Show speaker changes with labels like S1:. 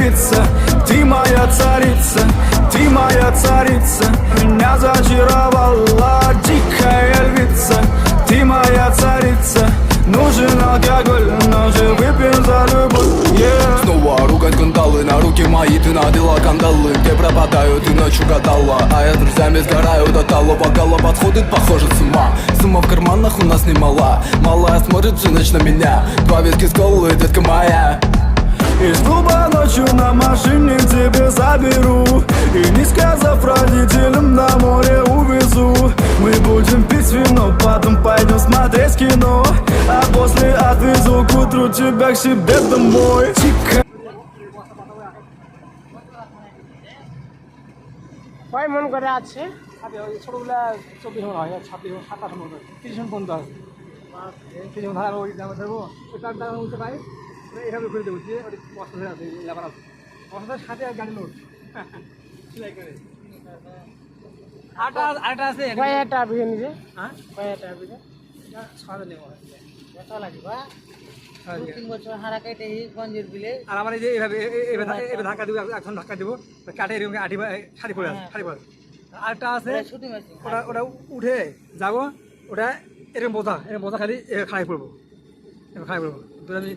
S1: львица, ты моя царица, ты моя царица. Меня зачаровала дикая львица, ты моя царица. Нужен алкоголь, но же выпьем за любовь, yeah.
S2: Снова ругать кандалы, на руки мои ты надела кандалы. Где пропадаю, ты ночью гадала, а я с друзьями сгораю до талого. Гала подходит, похоже, с ума. Сумма в карманах у нас немала. Малая смотрит всю ночь на меня. Два виски с колы, детка моя.
S1: Из клуба ночью на машине к тебе заберу, и не сказав родителям, на море увезу. Мы будем пить вино, потом пойдем смотреть кино, а после отвезу к утру тебя к себе домой. Тихо.
S3: কয় মন করে আছে?
S4: ছোটগুলা 24 মন হয়, 26 27 মন, 30 মন পর্যন্ত আছে। 30 মন ধরো, ওই দামে ধরবো, ওই তার দাম উঠতে পারি, এভাবে করে দেবো, যে ওই কষ্ট হয়ে আছে, লেবার আছে, কষ্টটার সাথে গাড়ি লোড সেলাই করে। আরেকটা আছে,
S3: কয়টা বিঘে নিছে?
S4: হ্যাঁ,
S3: কয়টা বিঘে?
S4: 6,000 নেবো।
S3: কত লাগবে? 2-3 বছর হারা কেটে গঞ্জের বিলে।
S4: আর আমার এই যে এভাবে ধাক্কা দিব, এখন ধাক্কা দিব, কাটে এরকম শাড়ি পরে আছে, শাড়ি পরে আছে। আরেকটা আছে,
S3: ছুটি মেশিন।
S4: ওটা উঠে যাবো, ওটা এরকম বোঝা খালি খাড়াই পড়বো, খাড়াই পড়বো। তো আমি